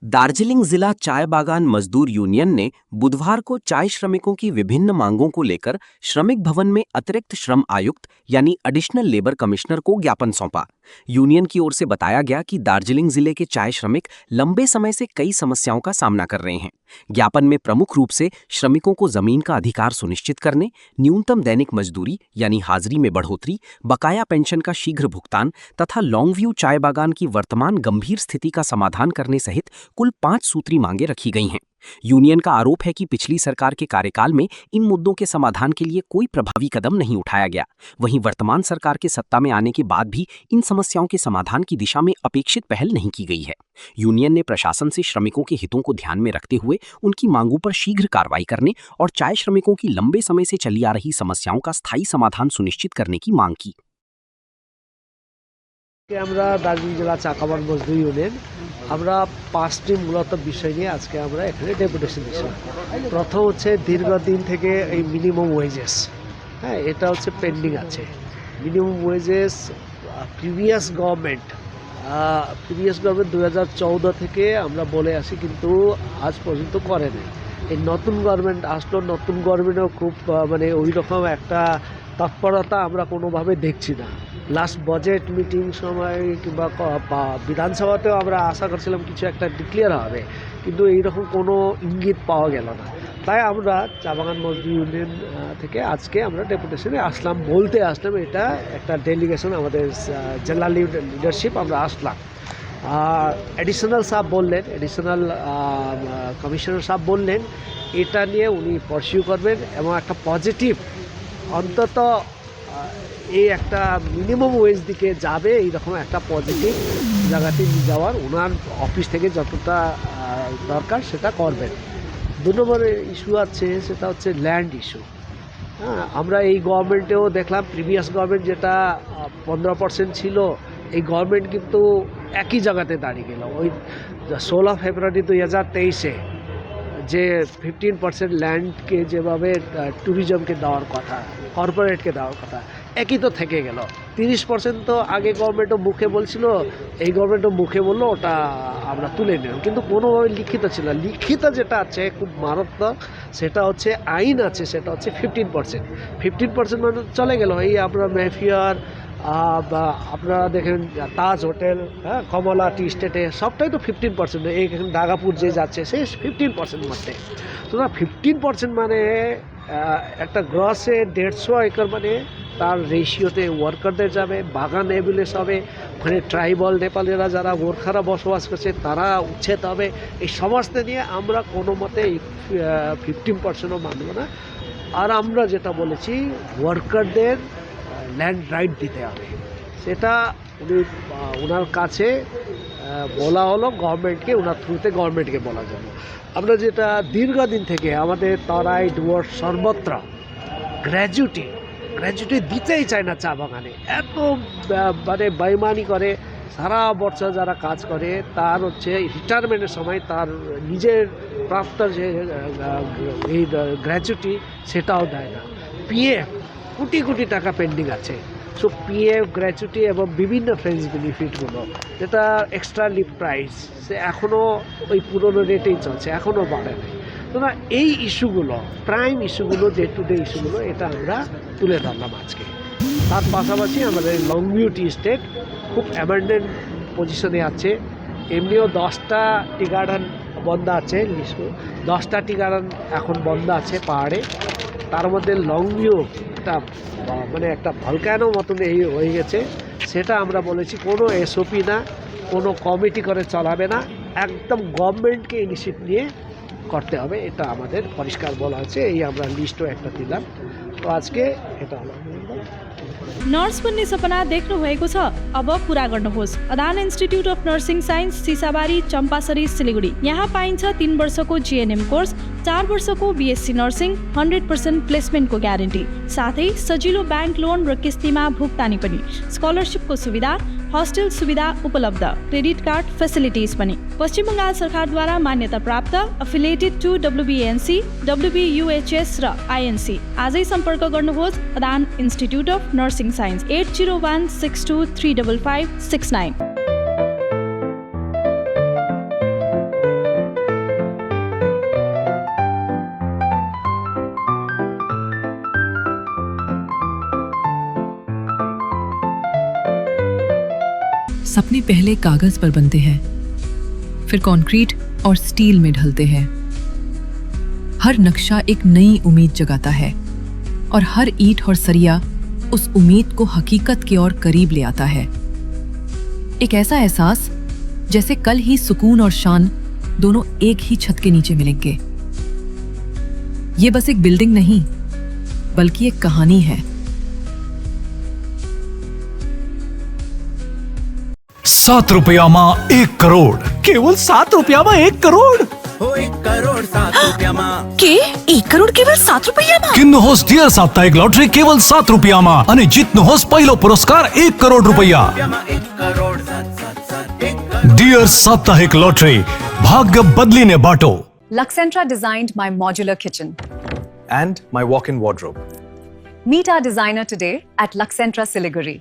दार्जिलिंग जिला चाय बागान मजदूर यूनियन ने बुधवार को चाय श्रमिकों की विभिन्न मांगों को लेकर श्रमिक भवन में अतिरिक्त श्रम आयुक्त यानी एडिशनल लेबर कमिश्नर को ज्ञापन सौंपा। यूनियन की ओर से बताया गया कि दार्जिलिंग जिले के चाय श्रमिक लंबे समय से कई समस्याओं का सामना कर रहे हैं। ज्ञापन में प्रमुख रूप से श्रमिकों को जमीन का अधिकार सुनिश्चित करने, न्यूनतम दैनिक मजदूरी यानी हाजिरी में बढ़ोतरी, बकाया पेंशन का शीघ्र भुगतान तथा लॉन्ग व्यू चाय बागान की वर्तमान गंभीर स्थिति का समाधान करने सहित कुल 5 सूत्री मांगे रखी गई हैं। यूनियन का आरोप है कि पिछली सरकार के कार्यकाल में इन मुद्दों के समाधान के लिए कोई प्रभावी कदम नहीं उठाया गया। वहीं वर्तमान सरकार के सत्ता में आने के बाद भी इन समस्याओं के समाधान की दिशा में अपेक्षित पहल नहीं की गई है। यूनियन ने प्रशासन से श्रमिकों के हितों को ध्यान में रखते हुए उनकी मांगों पर शीघ्र कार्रवाई करने और चाय श्रमिकों की लंबे समय से चली आ रही समस्याओं का स्थायी समाधान सुनिश्चित करने की मांग की। আমরা দার্জিলিং জেলা চা বাগান মজদুর ইউনিয়ন আমরা 5টি মূলত বিষয় নিয়ে আজকে আমরা এখানে ডেপুটেশন দিয়েছি। প্রথম হচ্ছে দীর্ঘদিন থেকে এই মিনিমাম ওয়েজেস, এটা হচ্ছে পেন্ডিং আছে। মিনিমাম ওয়েজেস প্রিভিয়াস গভর্নমেন্ট 2014 থেকে আমরা বলে আসি, কিন্তু আজ পর্যন্ত করে নাই। এই নতুন গভর্নমেন্ট আসলো, নতুন গভর্নমেন্টও খুব মানে ওই রকম একটা তৎপরতা আমরা কোনোভাবে দেখছি না। লাস্ট বাজেট মিটিং সময় কিংবা বিধানসভাতেও আমরা আশা করছিলাম কিছু একটা ডিক্লেয়ার হবে, কিন্তু এইরকম কোনো ইঙ্গিত পাওয়া গেল না। তাই আমরা চা বাগান মজদুর ইউনিয়ন থেকে আজকে আমরা ডেপুটেশনে বলতে আসলাম, এটা একটা ডেলিগেশন আমাদের জেলা লিডারশিপ আমরা আসলাম। এডিশনাল সাহেব বললেন, এডিশনাল কমিশনার সাহেব বললেন এটা নিয়ে উনি পারসিউ করবেন এবং একটা পজিটিভ অন্তত এই একটা মিনিমাম ওয়েজ দিকে যাবে এইরকম একটা পজিটিভ জায়গাতে নিয়ে যাওয়ার ওনার অফিস থেকে যতটা দরকার সেটা করবেন। 2 নম্বরে ইস্যু আছে, সেটা হচ্ছে ল্যান্ড ইস্যু। আমরা এই গভর্নমেন্টেও দেখলাম, প্রিভিয়াস গভর্নমেন্ট যেটা 15% ছিল, এই গভর্নমেন্ট কিন্তু একই জায়গাতে দাঁড়িয়ে গেল। ওই 16 ফেব্রুয়ারি 2023-এ যে 15% ল্যান্ডকে যেভাবে ট্যুরিজমকে দেওয়ার কথা, কর্পোরেটকে দেওয়ার কথা, একই তো থেকে গেল। 30% তো আগে গভর্নমেন্টও মুখে বলছিল, এই গভর্নমেন্টও মুখে বললো ওটা আমরা তুলে নিলাম, কিন্তু কোনোভাবে লিখিত ছিল। লিখিত যেটা আছে খুব মারাত্মক, সেটা হচ্ছে আইন আছে, সেটা হচ্ছে 15% মানে চলে গেল। এই আপনার মেহফিয়ার বা আপনারা দেখেন তাজ হোটেল, কমলা টি স্টেটে সবটাই তো 15%। এইখানে দাগাপুর যে যাচ্ছে সে 15% মধ্যে। তো 15% মানে একটা গ্রসে 150 একর, মানে তার রেশিওতে ওয়ার্কারদের যাবে, বাগান এভিলেস হবে, ওখানে ট্রাইবাল নেপালিরা যারা গোর্খারা বসবাস করছে তারা উচ্ছেদ হবে। এই সমস্ত নিয়ে আমরা কোনো মতে 15%ও মানব না। আর আমরা যেটা বলেছি, ওয়ার্কারদের ল্যান্ড রাইট দিতে হবে, সেটা ওনার কাছে বলা হলো গভর্নমেন্টকে, ওনার থ্রুতে গভর্নমেন্টকে বলা যাবে। আমরা যেটা দীর্ঘদিন থেকে আমাদের তরাই ডুয়ার্স সর্বত্র গ্র্যাজুইটি দিতেই চায় না চা বাগানে, এত মানে বেইমানি করে। সারা বছর যারা কাজ করে তার হচ্ছে রিটায়ারমেন্টের সময় তার নিজের প্রাপ্ত যে এই গ্র্যাজুইটি সেটাও দেয় না। পিএফ কোটি টাকা পেন্ডিং আছে। সো পিএফ, গ্র্যাচুইটি এবং বিভিন্ন ফ্রেন্ডস বেনিফিটগুলো, যেটা এক্সট্রা লিভ প্রাইস, সে এখনও ওই পুরনো রেটেই চলছে, এখনও বাড়ে নাই। তো না, এই ইস্যুগুলো, প্রাইম ইস্যুগুলো, ডে টু ডে ইস্যুগুলো, এটা আমরা তুলে ধরলাম আজকে। তার পাশাপাশি আমাদের লং ভিউ টি স্টেট খুব অ্যাবান্ডেন্ট পজিশনে আছে। এমনিও 10টা টি গার্ডেন বন্ধ আছে, 10টা টি গার্ডেন এখন বন্ধ আছে পাহাড়ে। তার মধ্যে লং ভিউ মানে একটা ভলকানো মতন এই হয়ে গেছে। সেটা আমরা বলেছি কোনো এসওপি না, কোনো কমিটি করে চলাবে না, একদম গভর্নমেন্টকে ইনিশিয়েটিভ নিয়ে করতে হবে, এটা আমাদের পরিষ্কার বলা আছে। এই আমরা লিস্টও একটা দিলাম। তো আজকে এটা হলো। नर्स बन्ने सपना देख्नु भएको छ, अब पूरा गर्नुहोस्। Adan institute of nursing science, Sisabari, Champasari, Siliguri. यहाँ पाइन्छ 3 वर्षको जिएनएम कोर्स, 4 वर्षको बीएससी नर्सिङ, 100% प्लेसमेन्टको ग्यारेन्टी, साथै सजिलो ब्याङ्क लोन र किस्तीमा भुक्तानी पनि, स्कलरसिपको सुविधा, हस्टेल सुविधा उपलब्ध, क्रेडिट कार्ड फेसिलिटिज पनि। पश्चिम बङ्गाल सरकारद्वारा मान्यता प्राप्त, एफिलिएटेड टु WBNC, WBUHS र INC। आजै सम्पर्क गर्नुहोस् Adan institute of nursing science, 8016235569। सपने पहले कागज पर बनते हैं, फिर कंक्रीट और स्टील में ढलते हैं। हर नक्शा एक नई उम्मीद जगाता है और हर ईंट और सरिया उस उम्मीद को हकीकत की ओर करीब ले आता है। एक ऐसा एहसास जैसे कल ही सुकून और शान दोनों एक ही छत के नीचे मिलेंगे। ये बस एक बिल्डिंग नहीं, बल्कि एक कहानी है। 7 રૂપિયામાં 1 કરોડ. केवल 7 રૂપિયામાં 1 કરોડ. के 1 करोड़ केवल 7 रुपया કિન્નુ હોસ ડિયર સાપ્તાહિક લોટરી કેવલ 7 રૂપિયામાં અને જીતનો હોસ પહેલો પુરસ્કાર 1 કરોડ રૂપિયા. ડિયર સાપ્તાહિક લોટરી, ભાગ્ય બદલીને બાટો. Luxentra designed my modular kitchen. And my walk-in wardrobe. Meet our designer today at Luxentra Siliguri.